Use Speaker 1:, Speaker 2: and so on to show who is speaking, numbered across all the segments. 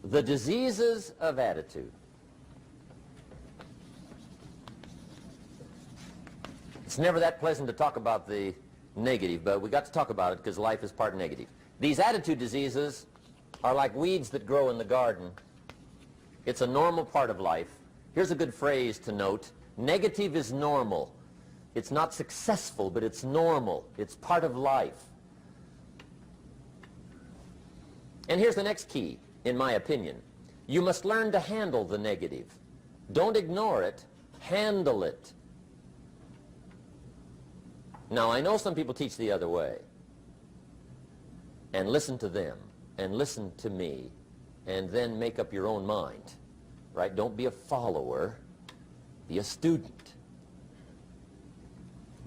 Speaker 1: The diseases of attitude. It's never that pleasant to talk about the negative, but we got to talk about it because life is part negative. These attitude diseases are like weeds that grow in the garden. It's a normal part of life. Here's a good phrase to note. Negative is normal. It's not successful, but it's normal. It's part of life. And here's the next key, in my opinion. You must learn to handle the negative. Don't ignore it. Handle it. Now, I know some people teach the other way. And listen to them, and listen to me, and then make up your own mind. Right? Don't be a follower. Be a student.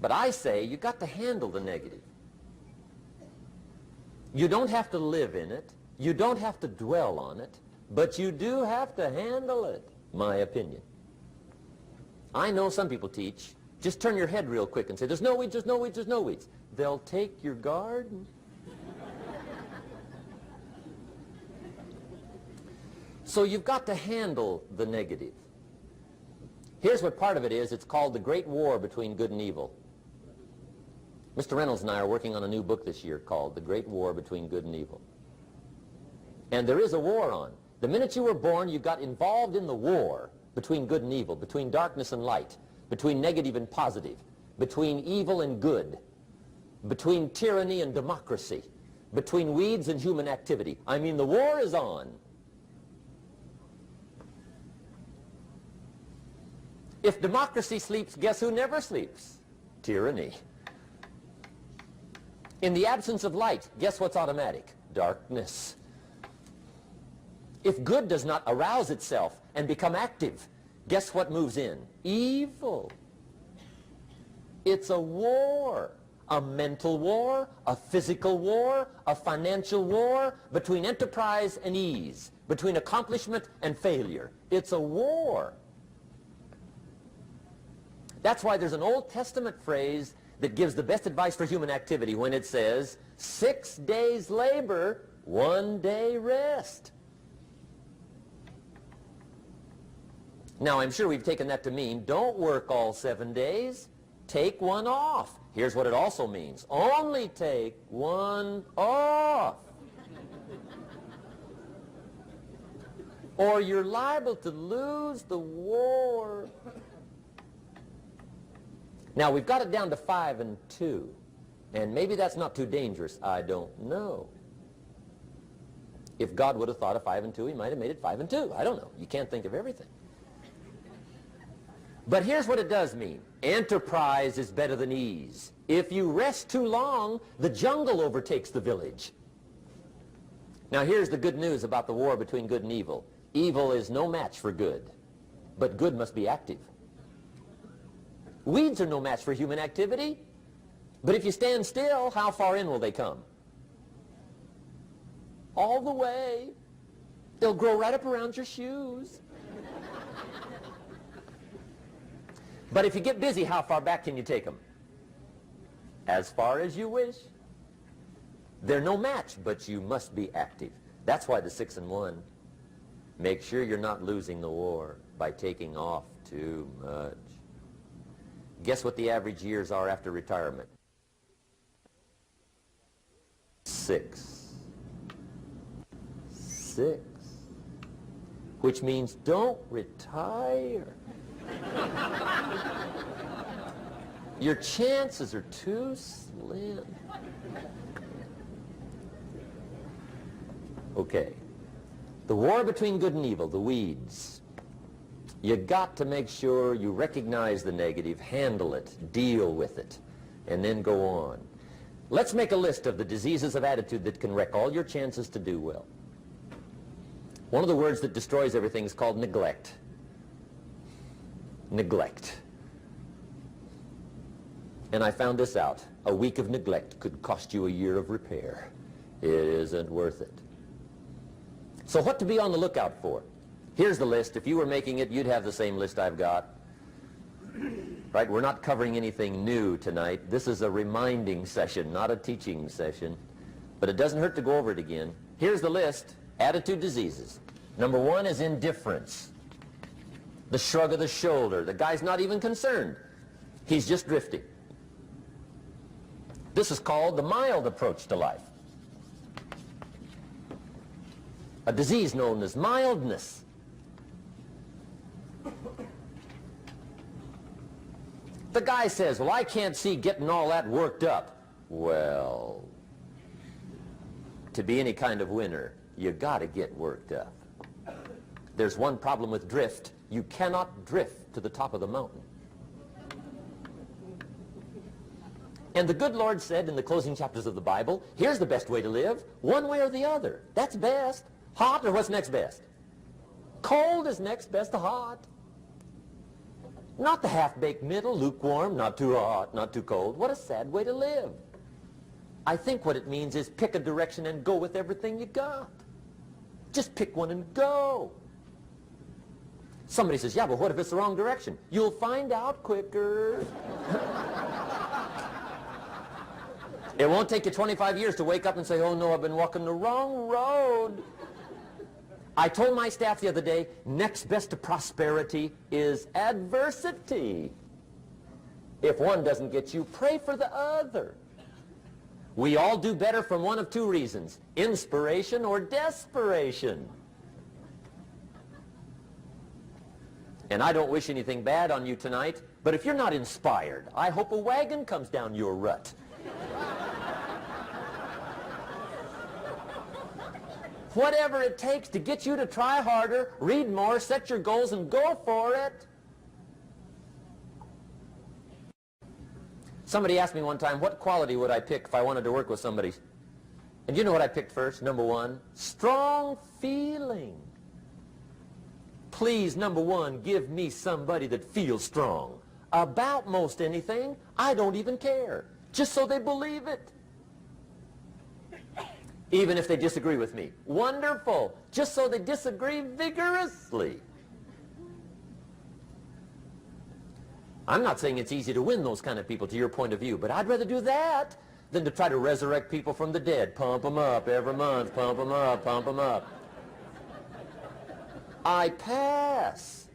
Speaker 1: But I say you got to handle the negative. You don't have to live in it. You don't have to dwell on it. But you do have to handle it, my opinion. I know some people teach, just turn your head real quick and say, there's no weeds, there's no weeds, there's no weeds. They'll take your garden. So you've got to handle the negative. Here's what part of it is. It's called the Great War Between Good and Evil. Mr. Reynolds and I are working on a new book this year called The Great War Between Good and Evil. And there is a war on. The minute you were born, you got involved in the war between good and evil, between darkness and light, between negative and positive, between evil and good, between tyranny and democracy, between weeds and human activity. I mean, the war is on. If democracy sleeps, guess who never sleeps? Tyranny. In the absence of light, guess what's automatic? Darkness. If good does not arouse itself and become active, guess what moves in? Evil. It's a war. A mental war, a physical war, a financial war, between enterprise and ease, between accomplishment and failure. It's a war. That's why there's an Old Testament phrase that gives the best advice for human activity when it says, 6 days labor, 1 day rest. Now, I'm sure we've taken that to mean, don't work all 7 days, take one off. Here's what it also means, only take one off. Or you're liable to lose the war. Now, we've got it down to 5 and 2, and maybe that's not too dangerous. I don't know. If God would have thought of 5 and 2, he might have made it 5 and 2. I don't know. You can't think of everything. But here's what it does mean. Enterprise is better than ease. If you rest too long, the jungle overtakes the village. Now, here's the good news about the war between good and evil. Evil is no match for good, but good must be active. Weeds are no match for human activity, but if you stand still, how far in will they come? All the way. They'll grow right up around your shoes. But if you get busy, how far back can you take them? As far as you wish. They're no match, but you must be active. That's why the 6 and 1. Make sure you're not losing the war by taking off too much. Guess what the average years are after retirement? 6. 6. Which means don't retire. Your chances are too slim. Okay. The war between good and evil, the weeds. You got to make sure you recognize the negative, handle it, deal with it, and then go on. Let's make a list of the diseases of attitude that can wreck all your chances to do well. One of the words that destroys everything is called neglect. Neglect. And I found this out. A week of neglect could cost you a year of repair. It isn't worth it. So what to be on the lookout for? Here's the list. If you were making it, you'd have the same list I've got. Right? We're not covering anything new tonight. This is a reminding session, not a teaching session. But it doesn't hurt to go over it again. Here's the list. Attitude diseases. Number one is indifference. The shrug of the shoulder. The guy's not even concerned. He's just drifting. This is called the mild approach to life. A disease known as mildness. The guy says, well, I can't see getting all that worked up. Well, to be any kind of winner, you got to get worked up. There's one problem with drift. You cannot drift to the top of the mountain. And the good Lord said in the closing chapters of the Bible, here's the best way to live, one way or the other. That's best. Hot or what's next best? Cold is next best to hot. Not the half-baked middle, lukewarm, not too hot, not too cold. What a sad way to live. I think what it means is pick a direction and go with everything you got. Just pick one and go. Somebody says, yeah, but what if it's the wrong direction? You'll find out quicker. It won't take you 25 years to wake up and say, oh no, I've been walking the wrong road. I told my staff the other day, next best to prosperity is adversity. If one doesn't get you, pray for the other. We all do better from one of two reasons, inspiration or desperation. And I don't wish anything bad on you tonight, but if you're not inspired, I hope a wagon comes down your rut. Whatever it takes to get you to try harder, read more, set your goals, and go for it. Somebody asked me one time, what quality would I pick if I wanted to work with somebody? And you know what I picked first? Number one, strong feeling. Please, number one, give me somebody that feels strong. About most anything, I don't even care. Just so they believe it. Even if they disagree with me. Wonderful. Just so they disagree vigorously. I'm not saying it's easy to win those kind of people to your point of view, but I'd rather do that than to try to resurrect people from the dead. Pump them up every month. Pump them up, pump them up. I pass.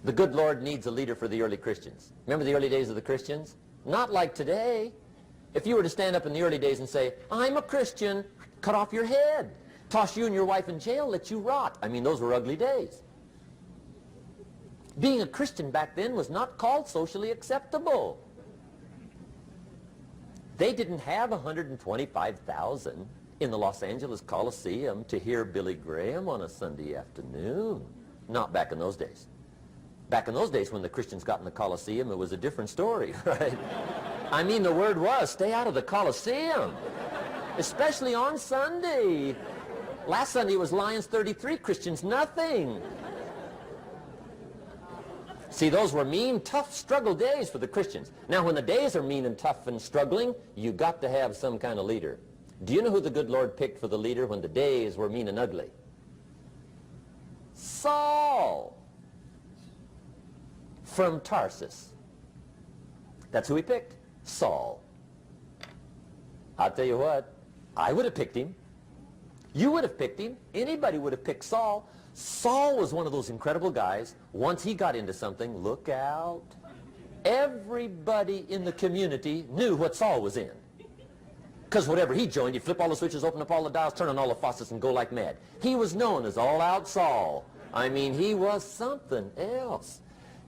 Speaker 1: The good Lord needs a leader for the early Christians. Remember the early days of the Christians? Not like today. If you were to stand up in the early days and say, I'm a Christian, cut off your head, toss you and your wife in jail, let you rot. I mean, those were ugly days. Being a Christian back then was not called socially acceptable. They didn't have 125,000 in the Los Angeles Coliseum to hear Billy Graham on a Sunday afternoon. Not back in those days. Back in those days when the Christians got in the Coliseum, it was a different story, right? I mean, the word was, stay out of the Coliseum, especially on Sunday. Last Sunday was Lions 33, Christians nothing. See, those were mean, tough struggle days for the Christians. Now, when the days are mean and tough and struggling, you got to have some kind of leader. Do you know who the good Lord picked for the leader when the days were mean and ugly? Saul. From Tarsus. That's who he picked, Saul. I'll tell you what, I would have picked him. You would have picked him. Anybody would have picked Saul. Saul was one of those incredible guys. Once he got into something, look out. Everybody in the community knew what Saul was in. Because whatever he joined, you flip all the switches, open up all the dials, turn on all the faucets, and go like mad. He was known as All-Out Saul. I mean, he was something else.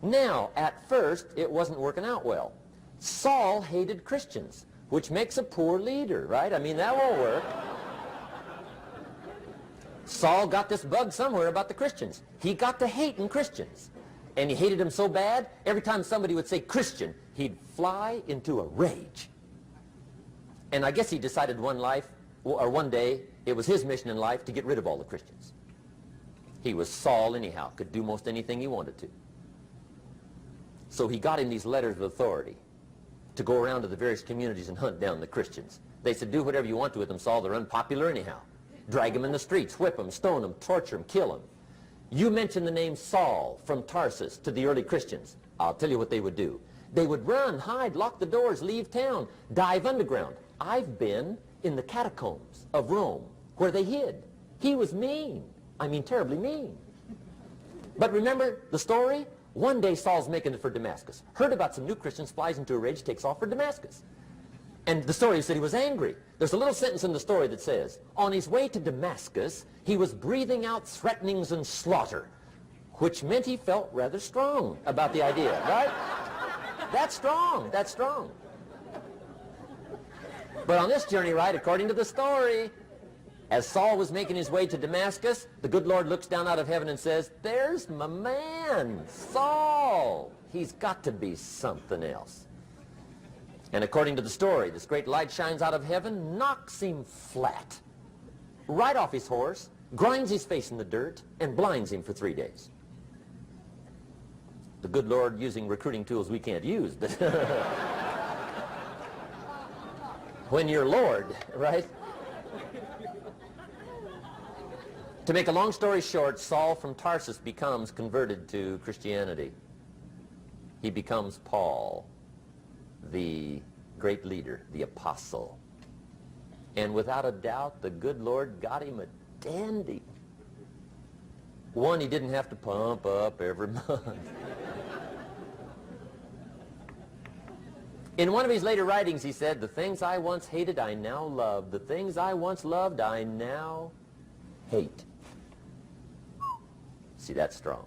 Speaker 1: Now, at first, it wasn't working out well. Saul hated Christians, which makes a poor leader, right? I mean, that won't work. Saul got this bug somewhere about the Christians. He got to hating Christians. And he hated them so bad, every time somebody would say Christian, he'd fly into a rage. And I guess he decided one day, it was his mission in life to get rid of all the Christians. He was Saul anyhow, could do most anything he wanted to. So he got him these letters of authority to go around to the various communities and hunt down the Christians. They said, do whatever you want to with them, Saul. They're unpopular anyhow. Drag them in the streets, whip them, stone them, torture them, kill them. You mention the name Saul from Tarsus to the early Christians. I'll tell you what they would do. They would run, hide, lock the doors, leave town, dive underground. I've been in the catacombs of Rome where they hid. He was mean. I mean, terribly mean. But remember the story? One day Saul's making it for Damascus. Heard about some new Christians, flies into a rage, takes off for Damascus. And the story said he was angry. There's a little sentence in the story that says, on his way to Damascus, he was breathing out threatenings and slaughter, which meant he felt rather strong about the idea, right? That's strong. That's strong. But on this journey, right, according to the story, as Saul was making his way to Damascus, the good Lord looks down out of heaven and says, there's my man, Saul. He's got to be something else. And according to the story, this great light shines out of heaven, knocks him flat, right off his horse, grinds his face in the dirt, and blinds him for 3 days. The good Lord using recruiting tools we can't use, but when you're Lord, right? To make a long story short, Saul from Tarsus becomes converted to Christianity. He becomes Paul, the great leader, the apostle. And without a doubt, the good Lord got him a dandy. One he didn't have to pump up every month. In one of his later writings, he said, the things I once hated, I now love. The things I once loved, I now hate. See, that's strong.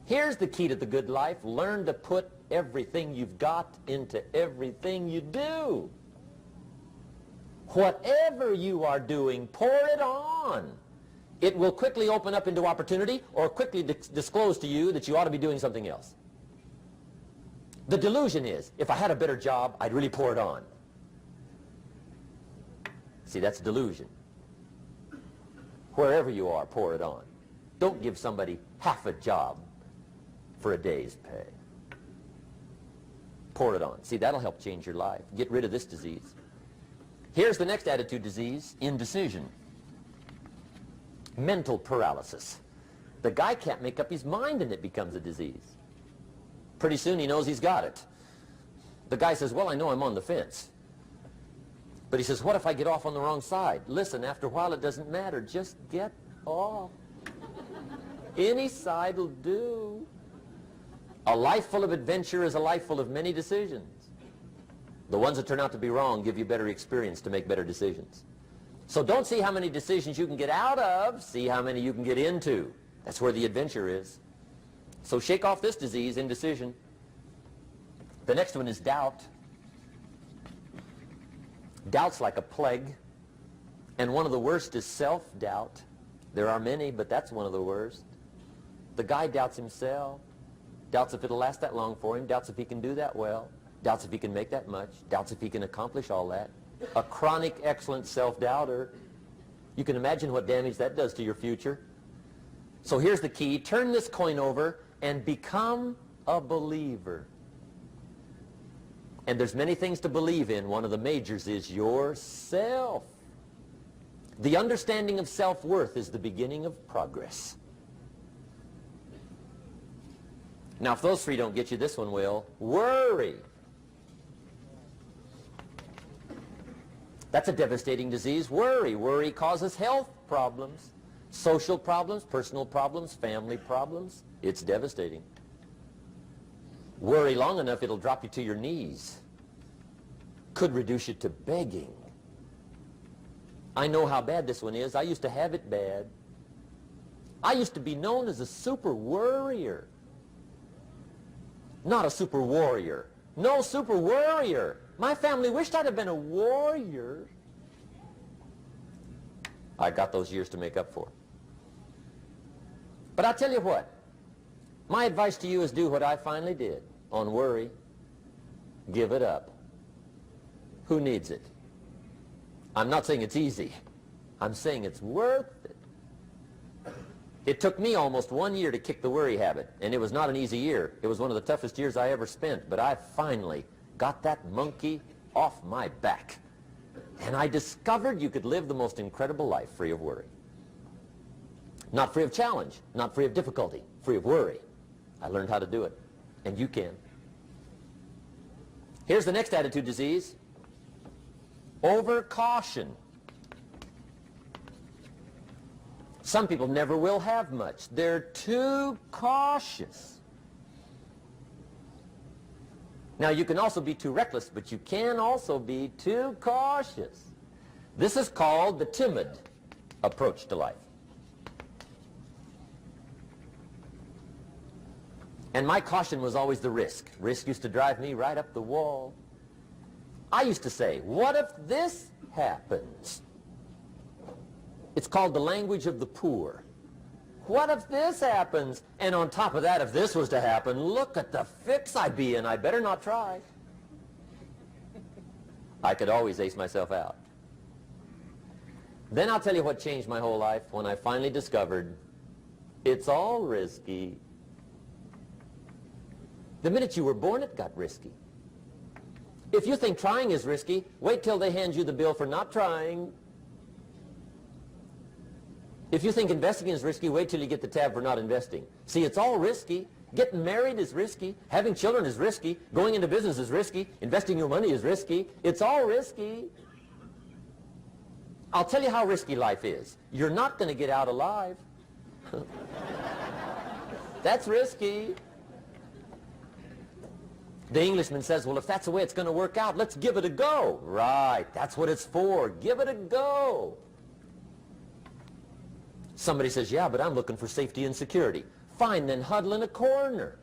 Speaker 1: Here's the key to the good life. Learn to put everything you've got into everything you do. Whatever you are doing, pour it on. It will quickly open up into opportunity or quickly disclose to you that you ought to be doing something else. The delusion is, if I had a better job, I'd really pour it on. See, that's delusion. Wherever you are, pour it on. Don't give somebody half a job for a day's pay. Pour it on. See, that'll help change your life. Get rid of this disease. Here's the next attitude disease, indecision. Mental paralysis. The guy can't make up his mind and it becomes a disease. Pretty soon he knows he's got it. The guy says, well, I know I'm on the fence. But he says, what if I get off on the wrong side? Listen, after a while it doesn't matter. Just get off. Any side will do. A life full of adventure is a life full of many decisions. The ones that turn out to be wrong give you better experience to make better decisions. So don't see how many decisions you can get out of, see how many you can get into. That's where the adventure is. So shake off this disease, indecision. The next one is doubt. Doubt's like a plague. And one of the worst is self-doubt. There are many, but that's one of the worst. The guy doubts himself. Doubts if it'll last that long for him. Doubts if he can do that well. Doubts if he can make that much. Doubts if he can accomplish all that. A chronic, excellent self-doubter. You can imagine what damage that does to your future. So here's the key. Turn this coin over and become a believer. And there's many things to believe in. One of the majors is yourself. The understanding of self-worth is the beginning of progress. Now, if those three don't get you, this one will. Worry. That's a devastating disease. Worry. Worry causes health problems, social problems, personal problems, family problems. It's devastating. Worry long enough, it'll drop you to your knees. Could reduce you to begging. I know how bad this one is. I used to have it bad. I used to be known as a super worrier. Not a super warrior. No, super worrier. My family wished I'd have been a warrior. I got those years to make up for. But I'll tell you what. My advice to you is do what I finally did on worry. Give it up. Who needs it? I'm not saying it's easy. I'm saying it's worth it. It took me almost 1 year to kick the worry habit, and it was not an easy year. It was one of the toughest years I ever spent, but I finally got that monkey off my back. And I discovered you could live the most incredible life free of worry. Not free of challenge, not free of difficulty, free of worry. I learned how to do it, and you can. Here's the next attitude disease. Over caution. Some people never will have much. They're too cautious. Now, you can also be too reckless, but you can also be too cautious. This is called the timid approach to life. And my caution was always the risk. Risk used to drive me right up the wall. I used to say, what if this happens? It's called the language of the poor. What if this happens? And on top of that, if this was to happen, look at the fix I'd be in. I better not try. I could always ace myself out. Then I'll tell you what changed my whole life when I finally discovered it's all risky. The minute you were born, it got risky. If you think trying is risky, wait till they hand you the bill for not trying. If you think investing is risky, wait till you get the tab for not investing. See, it's all risky. Getting married is risky. Having children is risky. Going into business is risky. Investing your money is risky. It's all risky. I'll tell you how risky life is. You're not going to get out alive. That's risky. The Englishman says, well, if that's the way it's going to work out, let's give it a go. Right, that's what it's for. Give it a go. Somebody says, yeah, but I'm looking for safety and security. Fine, then huddle in a corner.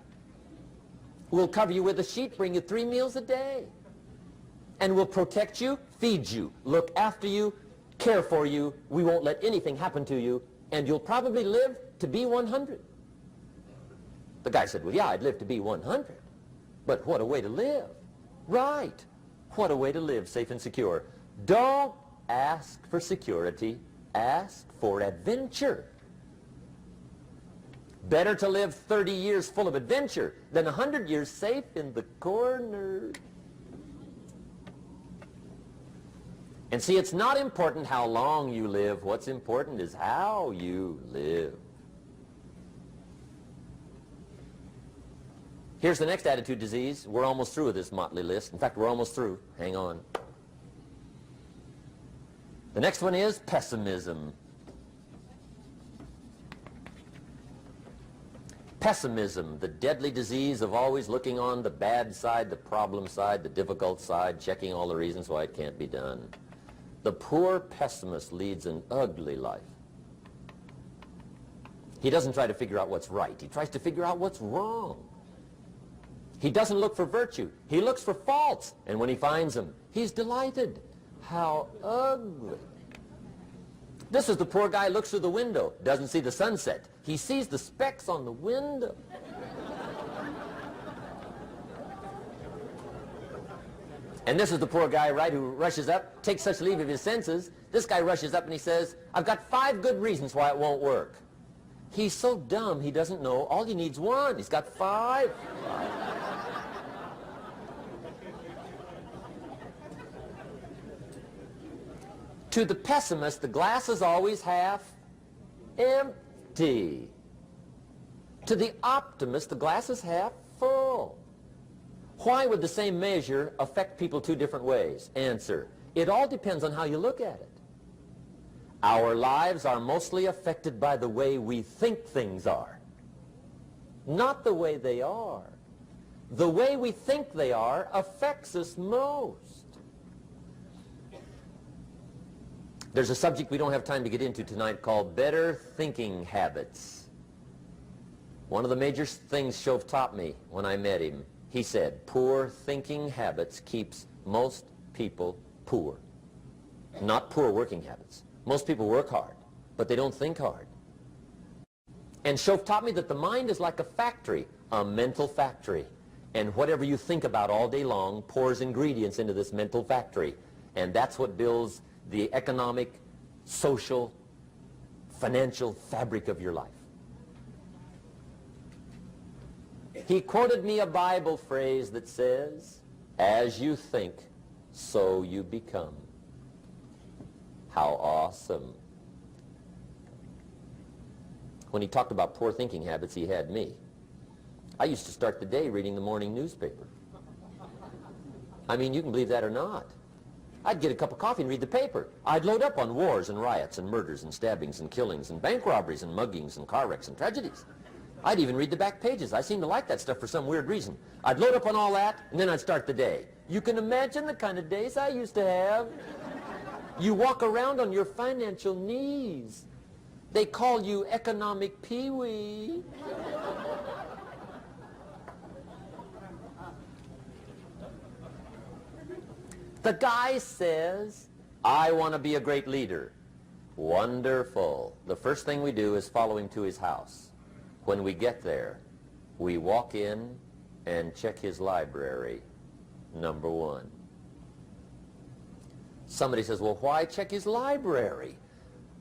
Speaker 1: We'll cover you with a sheet, bring you 3 meals a day. And we'll protect you, feed you, look after you, care for you. We won't let anything happen to you, and you'll probably live to be 100. The guy said, well, yeah, I'd live to be 100. But what a way to live. Right. What a way to live, safe and secure. Don't ask for security. Ask for adventure. Better to live 30 years full of adventure than 100 years safe in the corner. And see, it's not important how long you live. What's important is how you live. Here's the next attitude disease. We're almost through with this motley list. In fact, we're almost through. Hang on. The next one is pessimism. Pessimism, the deadly disease of always looking on the bad side, the problem side, the difficult side, checking all the reasons why it can't be done. The poor pessimist leads an ugly life. He doesn't try to figure out what's right. He tries to figure out what's wrong. He doesn't look for virtue. He looks for faults. And when he finds them, he's delighted. How ugly. This is the poor guy who looks through the window, doesn't see the sunset. He sees the specks on the window. And this is the poor guy, right, who rushes up, takes such leave of his senses. This guy rushes up and he says, I've got 5 good reasons why it won't work. He's so dumb he doesn't know all he needs 1. He's got 5. To the pessimist, the glass is always half empty. To the optimist, the glass is half full. Why would the same measure affect people 2 different ways? Answer, it all depends on how you look at it. Our lives are mostly affected by the way we think things are, not the way they are. The way we think they are affects us most. There's a subject we don't have time to get into tonight called better thinking habits. One of the major things Shove taught me when I met him, he said, poor thinking habits keeps most people poor. Not poor working habits. Most people work hard, but they don't think hard. And Shove taught me that the mind is like a factory, a mental factory. And whatever you think about all day long pours ingredients into this mental factory. And that's what builds the economic, social, financial fabric of your life. He quoted me a Bible phrase that says, as you think, so you become. How awesome. When he talked about poor thinking habits, he had me. I used to start the day reading the morning newspaper. I mean, you can believe that or not. I'd get a cup of coffee and read the paper. I'd load up on wars and riots and murders and stabbings and killings and bank robberies and muggings and car wrecks and tragedies. I'd even read the back pages. I seem to like that stuff for some weird reason. I'd load up on all that, and then I'd start the day. You can imagine the kind of days I used to have. You walk around on your financial knees. They call you economic peewee. The guy says, I want to be a great leader. Wonderful. The first thing we do is follow him to his house. When we get there, we walk in and check his library, number one. Somebody says, well, why check his library?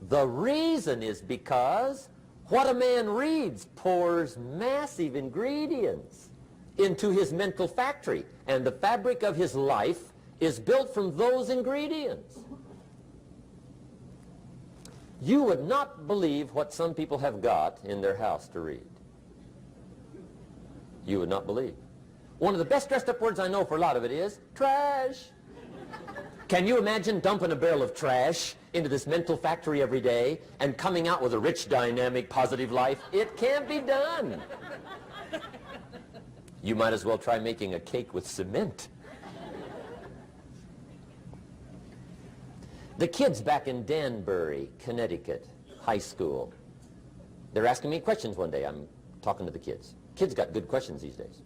Speaker 1: The reason is because what a man reads pours massive ingredients into his mental factory, and the fabric of his life is built from those ingredients. You would not believe what some people have got in their house to read. You would not believe. One of the best dressed up words I know for a lot of it is trash. Can you imagine dumping a barrel of trash into this mental factory every day and coming out with a rich, dynamic, positive life? It can't be done. You might as well try making a cake with cement. The kids back in Danbury, Connecticut, high school, they're asking me questions one day. I'm talking to the kids. Kids got good questions these days.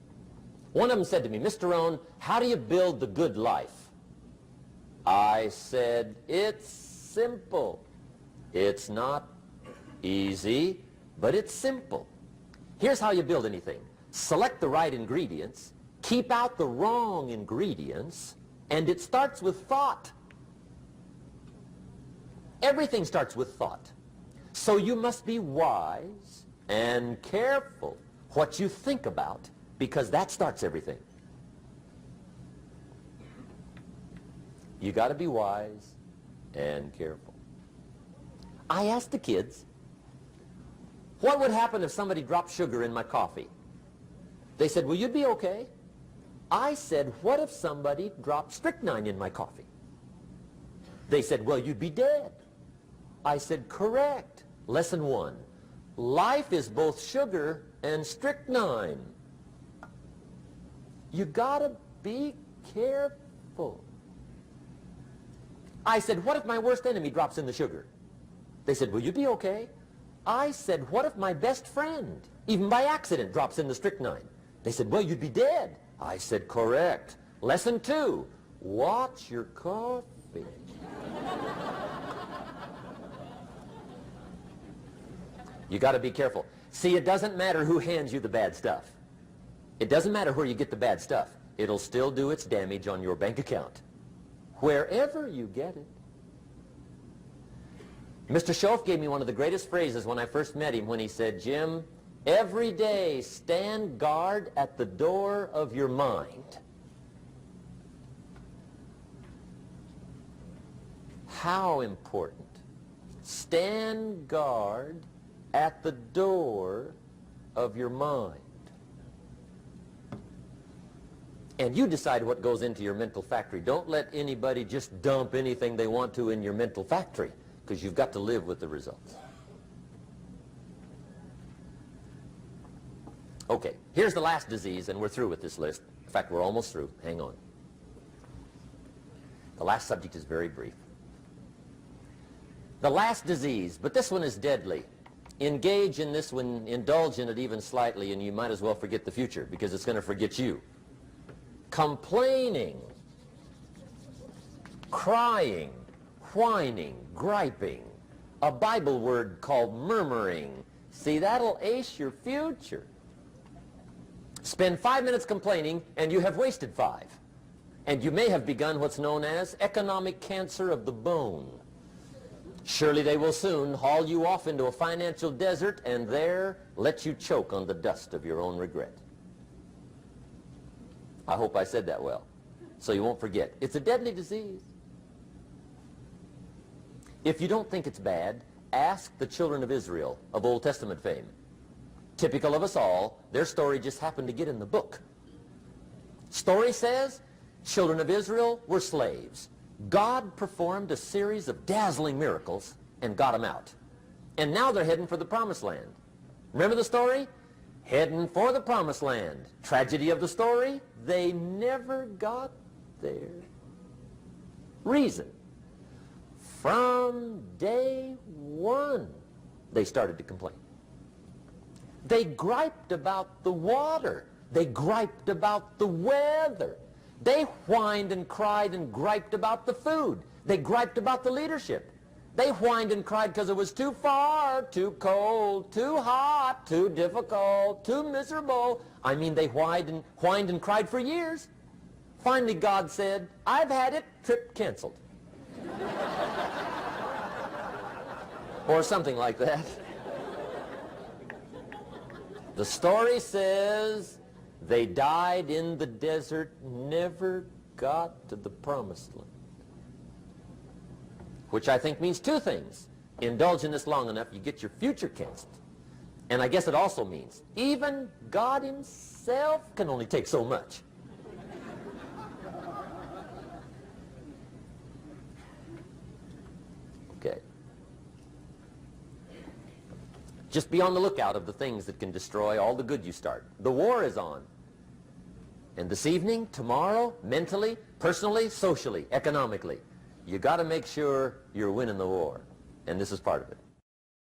Speaker 1: One of them said to me, Mr. Rohn, how do you build the good life? I said, it's simple. It's not easy, but it's simple. Here's how you build anything. Select the right ingredients, keep out the wrong ingredients, and it starts with thought. Everything starts with thought. So you must be wise and careful what you think about, because that starts everything. You got to be wise and careful. I asked the kids, what would happen if somebody dropped sugar in my coffee? They said, well, you'd be okay. I said, what if somebody dropped strychnine in my coffee? They said, well, you'd be dead. I said, correct. Lesson one. Life is both sugar and strychnine. You gotta be careful. I said, what if my worst enemy drops in the sugar? They said, will you be okay? I said, what if my best friend, even by accident, drops in the strychnine? They said, well, you'd be dead. I said, correct. Lesson two. Watch your coffee. You got to be careful. See, it doesn't matter who hands you the bad stuff. It doesn't matter where you get the bad stuff. It'll still do its damage on your bank account, wherever you get it. Mr. Schoaf gave me one of the greatest phrases when I first met him when he said, Jim, every day stand guard at the door of your mind. How important. Stand guard at the door of your mind. And you decide what goes into your mental factory. Don't let anybody just dump anything they want to in your mental factory, because you've got to live with the results. Okay, here's the last disease, and we're through with this list. In fact, we're almost through. Hang on. The last subject is very brief. The last disease, but this one is deadly. Engage in this one, indulge in it even slightly, and you might as well forget the future, because it's going to forget you. Complaining, crying, whining, griping, a Bible word called murmuring. See, that'll ace your future. Spend 5 minutes complaining, and you have wasted 5. And you may have begun what's known as economic cancer of the bone. Surely they will soon haul you off into a financial desert and there let you choke on the dust of your own regret. I hope I said that well, so you won't forget. It's a deadly disease. If you don't think it's bad, ask the children of Israel of Old Testament fame. Typical of us all, their story just happened to get in the book. Story says, children of Israel were slaves. God performed a series of dazzling miracles and got them out. And now they're heading for the promised land. Remember the story? Heading for the promised land. Tragedy of the story, they never got there. Reason. From day one, they started to complain. They griped about the water. They griped about the weather. They whined and cried and griped about the food. They griped about the leadership. They whined and cried because it was too far, too cold, too hot, too difficult, too miserable. I mean, they whined and cried for years. Finally, God said, "I've had it, trip canceled." Or something like that. The story says they died in the desert, never got to the promised land. Which I think means two things. Indulge in this long enough, you get your future canceled. And I guess it also means even God himself can only take so much. Okay. Just be on the lookout of the things that can destroy all the good you start. The war is on. And this evening, tomorrow, mentally, personally, socially, economically, you got to make sure you're winning the war. And this is part of it.